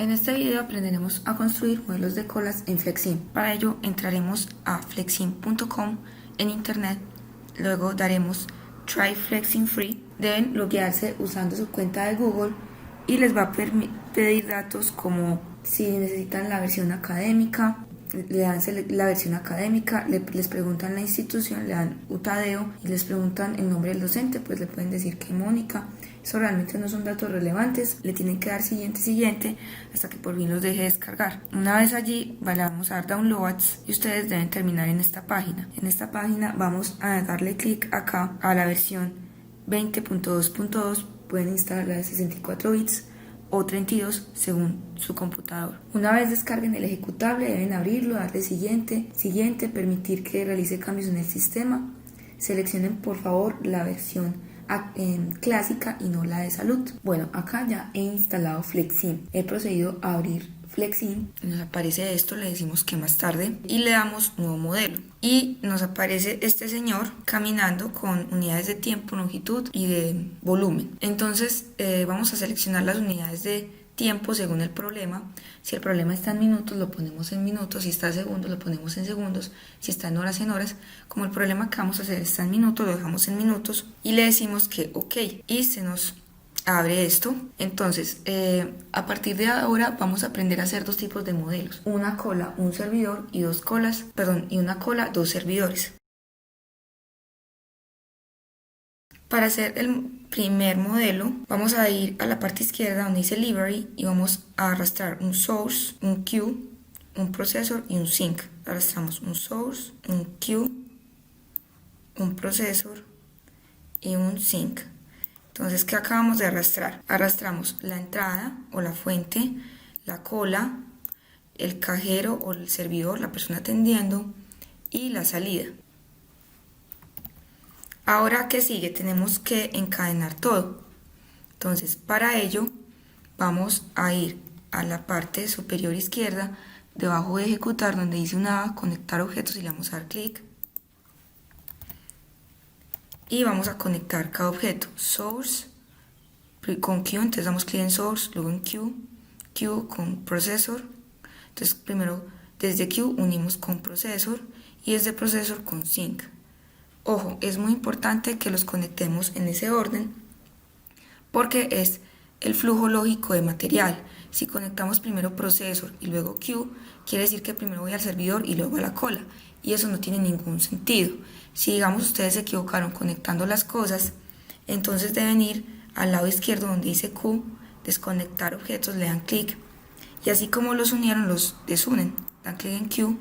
En este video aprenderemos a construir modelos de colas en Flexim. Para ello entraremos a flexim.com en internet, luego daremos Try Flexim Free. Deben loguearse usando su cuenta de Google y les va a pedir datos como si necesitan la versión académica, le dan la versión académica, les preguntan la institución, le dan Utadeo y les preguntan el nombre del docente, pues le pueden decir que Mónica. Eso realmente no son datos relevantes, le tienen que dar siguiente hasta que por fin los deje descargar. Una vez allí le vamos a dar downloads y ustedes deben terminar en esta página. En esta página vamos a darle clic acá a la versión 20.2.2, pueden instalarla de 64 bits o 32 según su computador. Una vez descarguen el ejecutable deben abrirlo, darle siguiente, permitir que realice cambios en el sistema. Seleccionen por favor la versión clásica y no la de salud. Bueno, acá ya he instalado Flexim. He procedido a abrir Flexim. Nos aparece esto, le decimos que más tarde y le damos nuevo modelo. Y nos aparece este señor caminando con unidades de tiempo, longitud y de volumen. Entonces vamos a seleccionar las unidades de tiempo según el problema. Si el problema está en minutos, lo ponemos en minutos. Si está en segundos, lo ponemos en segundos. Si está en horas, en horas. Como el problema que vamos a hacer está en minutos, lo dejamos en minutos y le decimos que OK. Y se nos abre esto. Entonces, a partir de ahora vamos a aprender a hacer dos tipos de modelos. Una cola, un servidor y una cola, dos servidores. Para hacer el primer modelo, vamos a ir a la parte izquierda donde dice Library y vamos a arrastrar un Source, un Queue, un Processor y un Sync. Arrastramos un Source, un Queue, un Processor y un Sync. Entonces, ¿qué acabamos de arrastrar? Arrastramos la entrada o la fuente, la cola, el cajero o el servidor, la persona atendiendo y la salida. Ahora, ¿qué sigue? Tenemos que encadenar todo. Entonces, para ello, vamos a ir a la parte superior izquierda, debajo de ejecutar, donde dice una A, conectar objetos, y le vamos a dar clic. Y vamos a conectar cada objeto. Source con Queue, entonces damos clic en Source, luego en Queue, Queue con Processor. Entonces, primero desde Queue unimos con Processor y desde Processor con Sync. Ojo, es muy importante que los conectemos en ese orden porque es el flujo lógico de material. Si conectamos primero Processor y luego Queue, quiere decir que primero voy al servidor y luego a la cola, y eso no tiene ningún sentido. Si digamos ustedes se equivocaron conectando las cosas, entonces deben ir al lado izquierdo donde dice Q, desconectar objetos, le dan clic y así como los unieron los desunen, dan clic en Q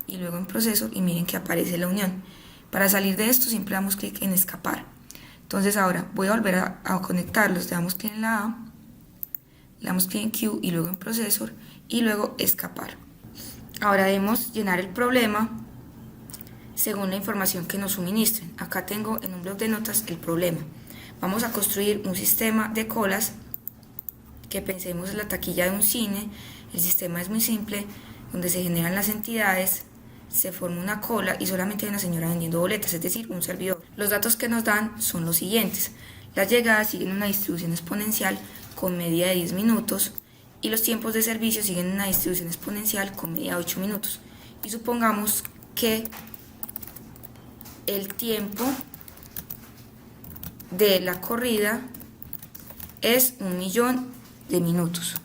y luego en Processor y miren que aparece la unión. Para salir de esto siempre damos clic en escapar. Entonces ahora voy a volver a conectarlos, le damos clic en la A, le damos clic en Q y luego en Processor y luego escapar. Ahora debemos llenar el problema según la información que nos suministren. Acá tengo en un bloc de notas el problema. Vamos a construir un sistema de colas que pensemos en la taquilla de un cine. El sistema es muy simple, donde se generan las entidades, se forma una cola y solamente hay una señora vendiendo boletas, es decir, un servidor. Los datos que nos dan son los siguientes. Las llegadas siguen una distribución exponencial con media de 10 minutos y los tiempos de servicio siguen una distribución exponencial con media de 8 minutos. Y supongamos que el tiempo de la corrida es 1.000.000 de minutos.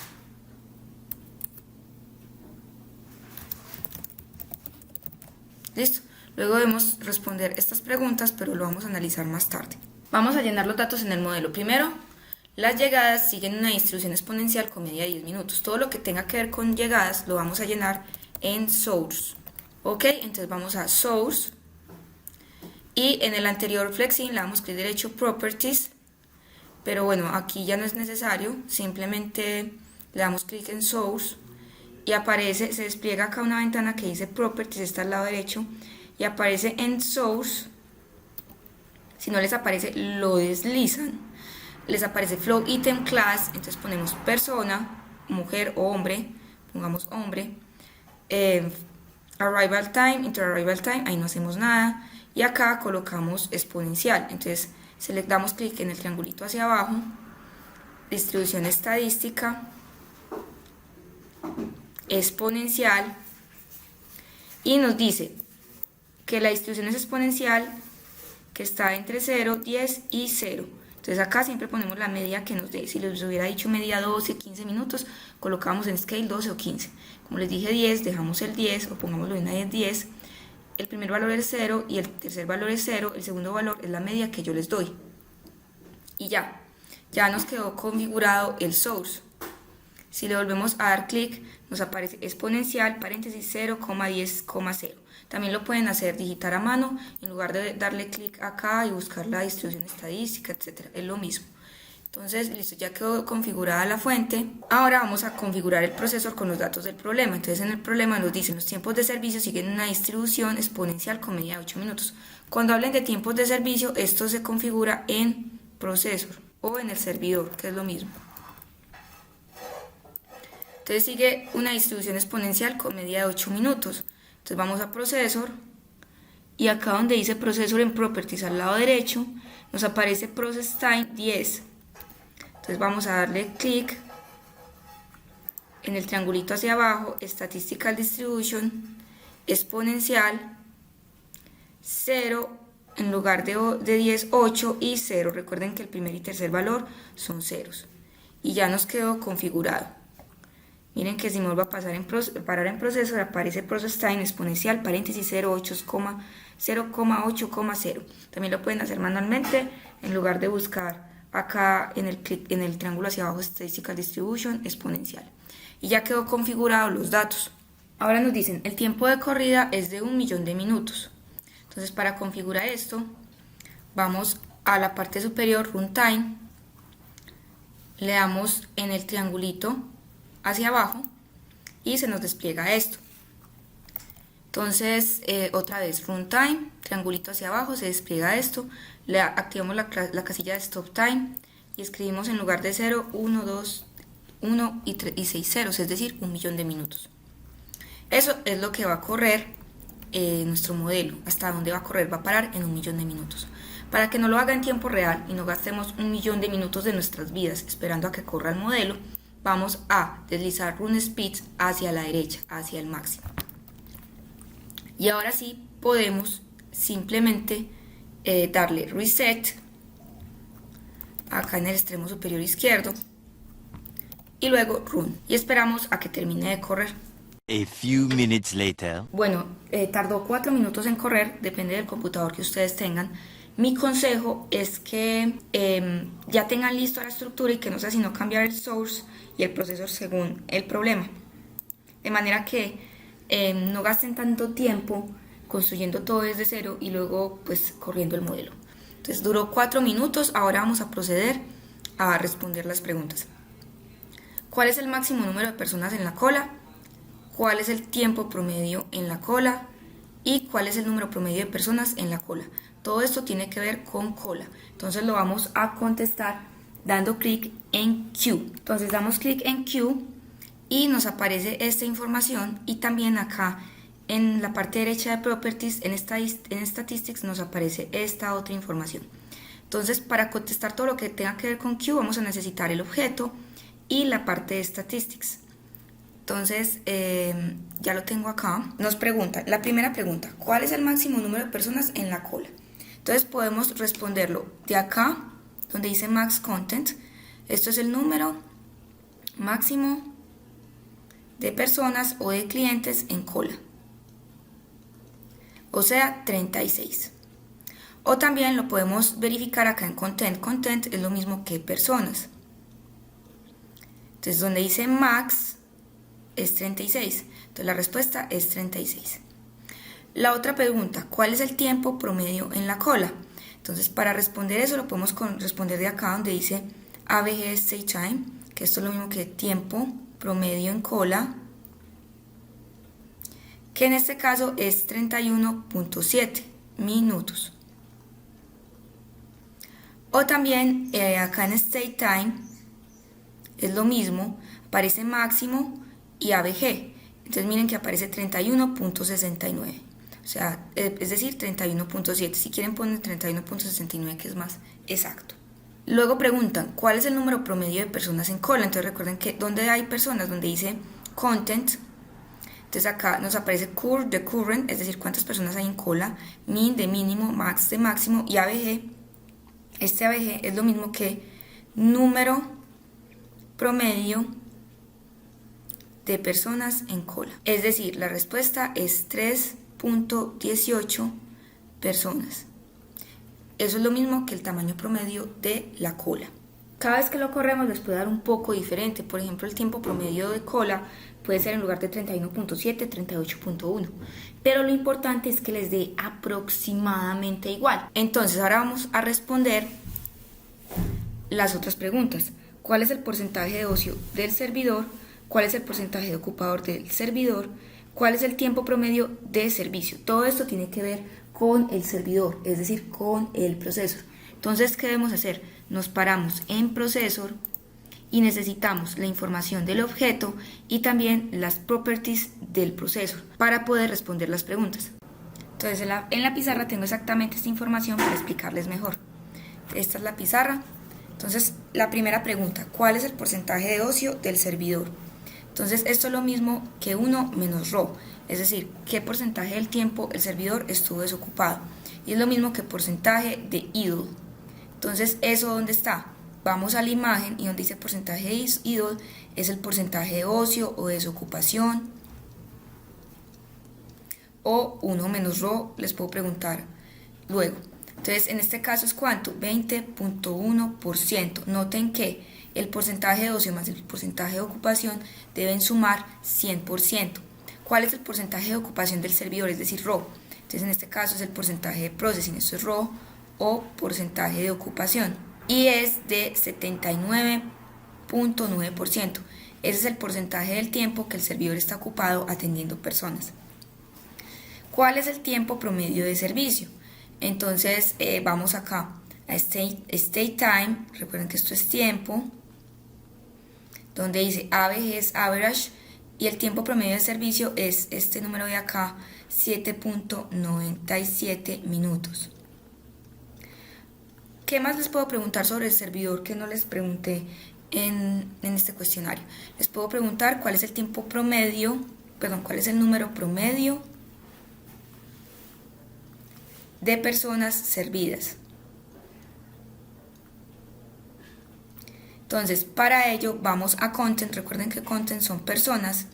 Listo. Luego debemos responder estas preguntas, pero lo vamos a analizar más tarde. Vamos a llenar los datos en el modelo. Primero, las llegadas siguen una distribución exponencial con media de 10 minutos. Todo lo que tenga que ver con llegadas lo vamos a llenar en Source. Ok, entonces vamos a Source. Y en el anterior Flexim le damos clic derecho Properties. Pero bueno, aquí ya no es necesario. Simplemente le damos clic en Source. Y aparece, se despliega acá una ventana que dice Properties, está al lado derecho, y aparece en Source. Si no les aparece, lo deslizan, les aparece Flow Item Class, entonces ponemos persona, mujer o hombre, pongamos hombre, Arrival Time, Inter Arrival Time, ahí no hacemos nada, y acá colocamos exponencial, entonces le damos clic en el triangulito hacia abajo, distribución estadística, exponencial y nos dice que la distribución es exponencial, que está entre 0, 10 y 0. Entonces acá siempre ponemos la media que nos dé. Si les hubiera dicho media 12, 15 minutos, colocamos en scale 12 o 15. Como les dije 10, dejamos el 10 o pongámoslo en 10. El primer valor es 0 y el tercer valor es 0. El segundo valor es la media que yo les doy. Y ya nos quedó configurado el source. Si le volvemos a dar clic, nos aparece exponencial, paréntesis 0,10,0. También lo pueden hacer digitar a mano, en lugar de darle clic acá y buscar la distribución estadística, etc. Es lo mismo. Entonces, listo, ya quedó configurada la fuente. Ahora vamos a configurar el procesor con los datos del problema. Entonces, en el problema nos dicen los tiempos de servicio siguen una distribución exponencial con media de 8 minutos. Cuando hablen de tiempos de servicio, esto se configura en procesor o en el servidor, que es lo mismo. Entonces sigue una distribución exponencial con media de 8 minutos. Entonces vamos a procesor y acá donde dice procesor en properties al lado derecho nos aparece process time 10. Entonces vamos a darle clic en el triangulito hacia abajo, statistical distribution, exponencial, 0 en lugar de 10, 8 y 0. Recuerden que el primer y tercer valor son ceros. Y ya nos quedó configurado. Miren que si me vuelvo a parar en procesor, aparece process time exponencial, paréntesis 0,8,0. También lo pueden hacer manualmente, en lugar de buscar acá en el triángulo hacia abajo, statistical distribution, exponencial. Y ya quedó configurado los datos. Ahora nos dicen, el tiempo de corrida es de 1.000.000 de minutos. Entonces, para configurar esto, vamos a la parte superior, runtime, le damos en el triangulito hacia abajo y se nos despliega esto. Entonces otra vez runtime, triangulito hacia abajo, se despliega esto, le activamos la casilla de stop time y escribimos en lugar de 0, 1, 2, 1 y 6 ceros, es decir, 1.000.000 de minutos. Eso es lo que va a correr nuestro modelo. Hasta dónde va a correr, va a parar en 1.000.000 de minutos. Para que no lo haga en tiempo real y no gastemos 1.000.000 de minutos de nuestras vidas esperando a que corra el modelo, vamos a deslizar run speed hacia la derecha, hacia el máximo. Y ahora sí podemos simplemente darle reset acá en el extremo superior izquierdo y luego run. Y esperamos a que termine de correr. A few minutes later. Bueno, tardó 4 minutos en correr, depende del computador que ustedes tengan. Mi consejo es que ya tengan listo la estructura y que no sea sino cambiar el source y el procesor según el problema. De manera que no gasten tanto tiempo construyendo todo desde cero y luego pues corriendo el modelo. Entonces duró 4 minutos, ahora vamos a proceder a responder las preguntas. ¿Cuál es el máximo número de personas en la cola? ¿Cuál es el tiempo promedio en la cola? ¿Y cuál es el número promedio de personas en la cola? Todo esto tiene que ver con cola. Entonces lo vamos a contestar dando clic en Q. Entonces damos clic en Q y nos aparece esta información y también acá en la parte derecha de Properties, en Statistics nos aparece esta otra información. Entonces para contestar todo lo que tenga que ver con Q vamos a necesitar el objeto y la parte de Statistics. Entonces ya lo tengo acá. Nos pregunta, la primera pregunta, ¿cuál es el máximo número de personas en la cola? Entonces podemos responderlo de acá, donde dice Max Content. Esto es el número máximo de personas o de clientes en cola. O sea, 36. O también lo podemos verificar acá en Content. Content es lo mismo que personas. Entonces donde dice Max es 36. Entonces la respuesta es 36. La otra pregunta, ¿cuál es el tiempo promedio en la cola? Entonces para responder eso lo podemos responder de acá donde dice ABG Stay Time, que esto es lo mismo que tiempo promedio en cola, que en este caso es 31.7 minutos. O también acá en Stay Time es lo mismo, aparece máximo y ABG. Entonces miren que aparece 31.69. O sea, es decir, 31.7. Si quieren poner 31.69, que es más exacto. Luego preguntan, ¿cuál es el número promedio de personas en cola? Entonces recuerden que donde hay personas, donde dice content, Entonces acá nos aparece cur de current, es decir, cuántas personas hay en cola, min de mínimo, max de máximo y ABG. Este ABG es lo mismo que número promedio de personas en cola. Es decir, la respuesta es 3.18 personas. Eso es lo mismo que el tamaño promedio de la cola. Cada vez que lo corremos les puede dar un poco diferente. Por ejemplo, el tiempo promedio de cola puede ser en lugar de 31.7, 38.1. Pero lo importante es que les dé aproximadamente igual. Entonces ahora vamos a responder las otras preguntas. ¿Cuál es el porcentaje de ocio del servidor? ¿Cuál es el porcentaje de ocupador del servidor? ¿Cuál es el tiempo promedio de servicio? Todo esto tiene que ver con el servidor, es decir, con el procesor. Entonces, ¿qué debemos hacer? Nos paramos en procesor y necesitamos la información del objeto y también las properties del procesor para poder responder las preguntas. Entonces, en la pizarra tengo exactamente esta información para explicarles mejor. Esta es la pizarra. Entonces, la primera pregunta, ¿cuál es el porcentaje de ocio del servidor? Entonces, esto es lo mismo que 1 menos ρ, es decir, qué porcentaje del tiempo el servidor estuvo desocupado. Y es lo mismo que porcentaje de idle. Entonces, ¿eso dónde está? Vamos a la imagen y donde dice porcentaje de idle es el porcentaje de ocio o desocupación. O 1 menos ρ, les puedo preguntar luego. Entonces, en este caso es ¿cuánto? 20.1%. Noten que el porcentaje de ocio más el porcentaje de ocupación deben sumar 100%. ¿Cuál es el porcentaje de ocupación del servidor? Es decir, ρ. Entonces, en este caso es el porcentaje de processing, esto es ρ o porcentaje de ocupación. Y es de 79.9%. Ese es el porcentaje del tiempo que el servidor está ocupado atendiendo personas. ¿Cuál es el tiempo promedio de servicio? Entonces, vamos acá a state time, recuerden que esto es tiempo, donde dice ABG es average y el tiempo promedio de servicio es este número de acá, 7.97 minutos. ¿Qué más les puedo preguntar sobre el servidor que no les pregunté en este cuestionario? Les puedo preguntar cuál es el tiempo promedio, cuál es el número promedio de personas servidas. Entonces, para ello vamos a content, recuerden que content son personas,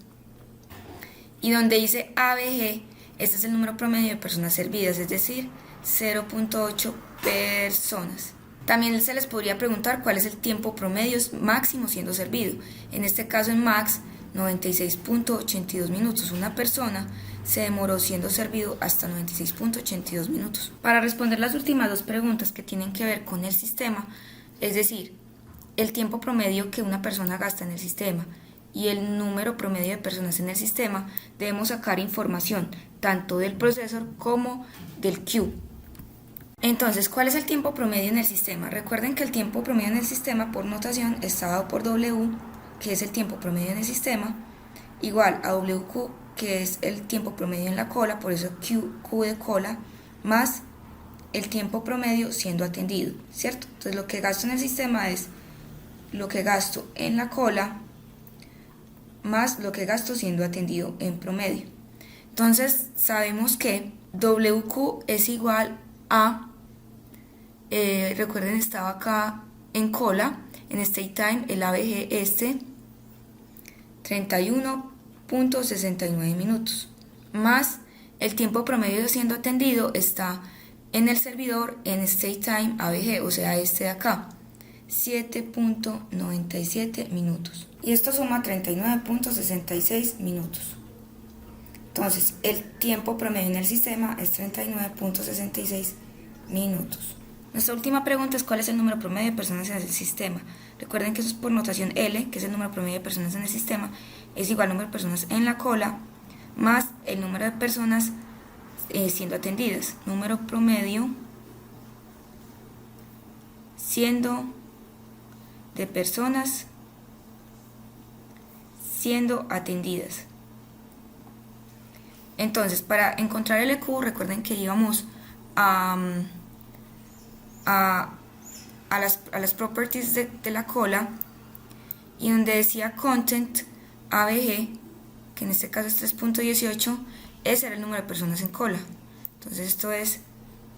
y donde dice ABG, este es el número promedio de personas servidas, es decir, 0.8 personas. También se les podría preguntar cuál es el tiempo promedio máximo siendo servido. En este caso en max, 96.82 minutos. Una persona se demoró siendo servido hasta 96.82 minutos. Para responder las últimas dos preguntas que tienen que ver con el sistema, es decir, el tiempo promedio que una persona gasta en el sistema y el número promedio de personas en el sistema, debemos sacar información tanto del procesor como del queue. Entonces, ¿cuál es el tiempo promedio en el sistema? Recuerden que el tiempo promedio en el sistema por notación está dado por W, que es el tiempo promedio en el sistema, igual a WQ, que es el tiempo promedio en la cola, por eso Q de cola, más el tiempo promedio siendo atendido, ¿cierto? Entonces, lo que gasto en el sistema es lo que gasto en la cola más lo que gasto siendo atendido en promedio. Entonces, sabemos que WQ es igual a, recuerden, estaba acá en cola, en state time, el ABG 31.69 minutos, más el tiempo promedio siendo atendido está en el servidor en state time ABG, o sea, este de acá, 7.97 minutos. Y esto suma 39.66 minutos. Entonces, el tiempo promedio en el sistema es 39.66 minutos. Nuestra última pregunta es ¿cuál es el número promedio de personas en el sistema? Recuerden que eso es por notación L, que es el número promedio de personas en el sistema, es igual al número de personas en la cola, más el número de personas siendo atendidas. Número promedio siendo de personas siendo atendidas. Entonces, para encontrar el EQ, recuerden que íbamos a las properties de la cola y donde decía content ABG, que en este caso es 3.18, ese era el número de personas en cola. Entonces esto es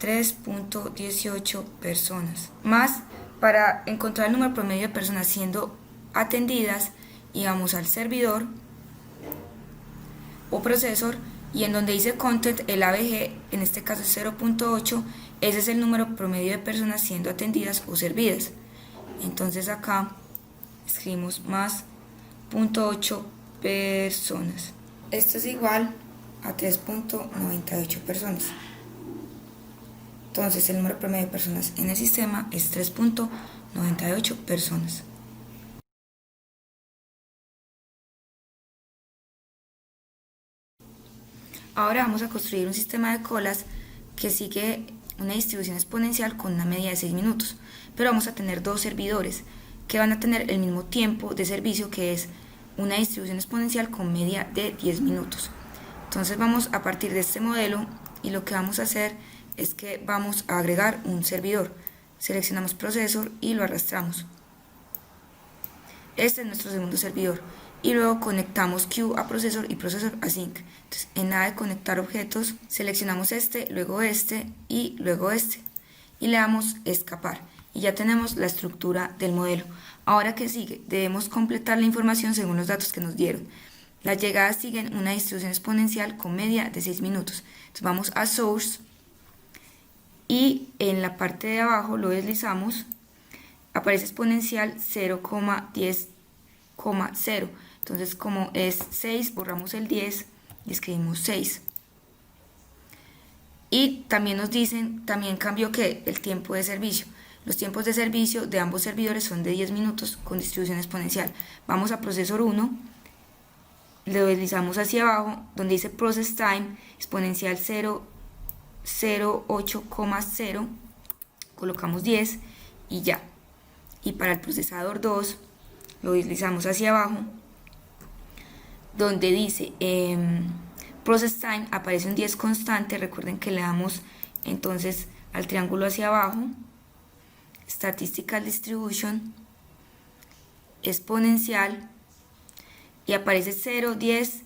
3.18 personas. Más, para encontrar el número promedio de personas siendo atendidas, íbamos al servidor o procesor, y en donde dice content, el ABG, en este caso es 0.8, ese es el número promedio de personas siendo atendidas o servidas. Entonces acá escribimos más 0.8 personas. Esto es igual a 3.98 personas. Entonces el número promedio de personas en el sistema es 3.98 personas. Ahora vamos a construir un sistema de colas que sigue una distribución exponencial con una media de 6 minutos, pero vamos a tener dos servidores que van a tener el mismo tiempo de servicio, que es una distribución exponencial con media de 10 minutos. Entonces vamos a partir de este modelo y lo que vamos a hacer es que vamos a agregar un servidor. Seleccionamos procesor y lo arrastramos. Este es nuestro segundo servidor. Y luego conectamos queue a procesor y procesor a sync. Entonces, en nada de conectar objetos, seleccionamos este, luego este y luego este. Y le damos escapar. Y ya tenemos la estructura del modelo. Ahora, ¿qué sigue? Debemos completar la información según los datos que nos dieron. Las llegadas siguen una distribución exponencial con media de 6 minutos. Entonces vamos a Source y en la parte de abajo lo deslizamos. Aparece exponencial 0,10,0. Entonces, como es 6, borramos el 10 y escribimos 6. Y también nos dicen, también cambió que el tiempo de servicio. Los tiempos de servicio de ambos servidores son de 10 minutos con distribución exponencial. Vamos a procesor 1, lo deslizamos hacia abajo, donde dice process time, exponencial 0,08,0, colocamos 10 y ya. Y para el procesador 2, lo deslizamos hacia abajo, donde dice process time, aparece un 10 constante. Recuerden que le damos entonces al triángulo hacia abajo, statistical distribution, exponencial, y aparece 0, 10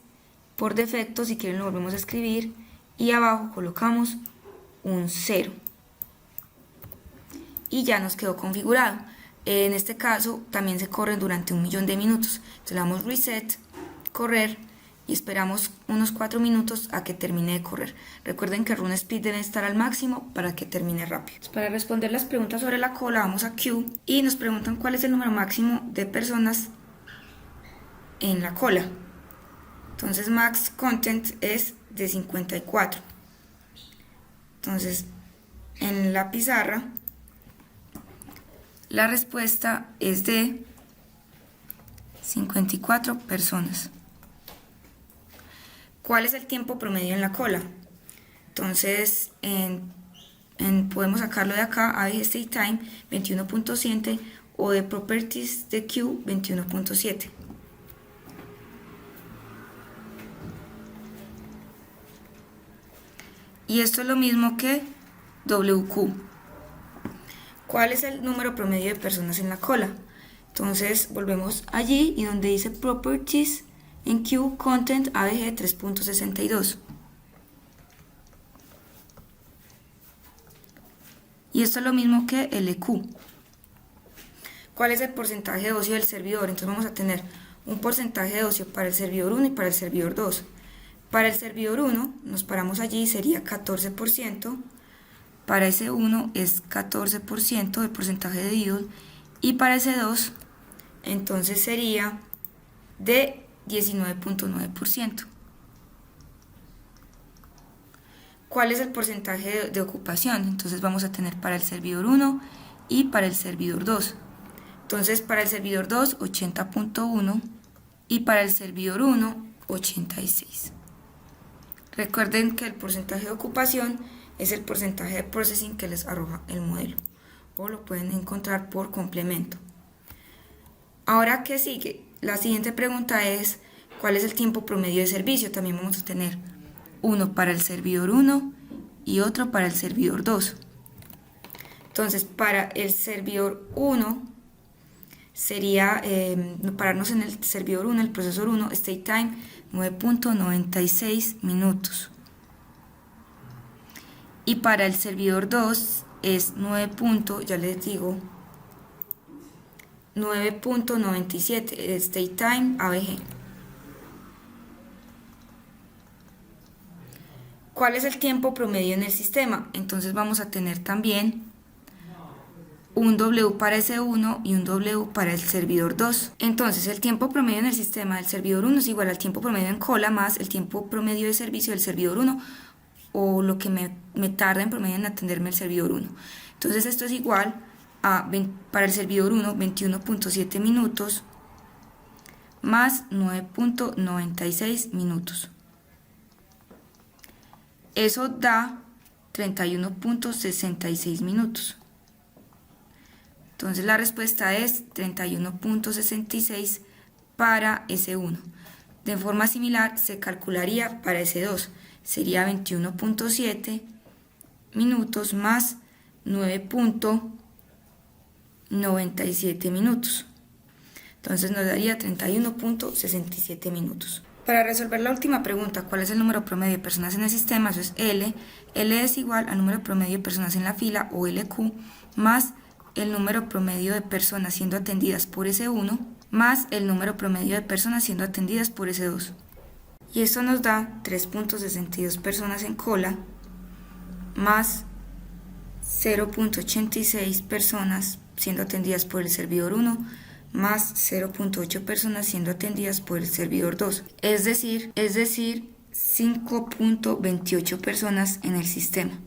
por defecto. Si quieren lo volvemos a escribir y abajo colocamos un 0 y ya nos quedó configurado. En este caso también se corren durante 1.000.000 de minutos. Entonces le damos reset, correr, y esperamos unos 4 minutos a que termine de correr. Recuerden que run speed debe estar al máximo para que termine rápido. Para responder las preguntas sobre la cola, vamos a queue y nos preguntan cuál es el número máximo de personas en la cola. Entonces max content es de 54. Entonces en la pizarra la respuesta es de 54 personas. ¿Cuál es el tiempo promedio en la cola? Entonces podemos sacarlo de acá, ABG State Time 21.7 o de Properties de Queue 21.7. Y esto es lo mismo que WQ. ¿Cuál es el número promedio de personas en la cola? Entonces volvemos allí y donde dice Properties, en Queue Content ABG 3.62. Y esto es lo mismo que LQ. ¿Cuál es el porcentaje de ocio del servidor? Entonces vamos a tener un porcentaje de ocio para el servidor 1 y para el servidor 2. Para el servidor 1 nos paramos allí, sería 14%. Para ese 1 es 14% del porcentaje de idle. Y para ese 2 entonces sería de 19.9%. ¿Cuál es el porcentaje de ocupación? Entonces vamos a tener para el servidor 1 y para el servidor 2. Entonces para el servidor 2 80.1 y para el servidor 1 86. Recuerden que el porcentaje de ocupación es el porcentaje de processing que les arroja el modelo, o lo pueden encontrar por complemento. Ahora, ¿qué sigue? La siguiente pregunta es ¿cuál es el tiempo promedio de servicio? También vamos a tener uno para el servidor 1 y otro para el servidor 2. Entonces para el servidor 1 sería pararnos en el servidor 1, el procesor 1, state time 9.96 minutos. Y para el servidor 2 es 9.97 state time ABG. ¿Cuál es el tiempo promedio en el sistema? Entonces vamos a tener también un W para S1 y un W para el servidor 2. Entonces el tiempo promedio en el sistema del servidor 1 es igual al tiempo promedio en cola más el tiempo promedio de servicio del servidor 1, o lo que me tarda en promedio en atenderme el servidor 1. Entonces esto es igual a, para el servidor 1, 21.7 minutos más 9.96 minutos. Eso da 31.66 minutos. Entonces la respuesta es 31.66 para S1. De forma similar se calcularía para S2. Sería 21.7 minutos más 9.97 minutos. Entonces nos daría 31.67 minutos. Para resolver la última pregunta, ¿cuál es el número promedio de personas en el sistema? Eso es L. L es igual al número promedio de personas en la fila, o LQ, más el número promedio de personas siendo atendidas por S1, más el número promedio de personas siendo atendidas por S2. Y esto nos da 3.62 personas en cola, más 0.86 personas siendo atendidas por el servidor 1, más 0.8 personas siendo atendidas por el servidor 2, es decir 5.28 personas en el sistema.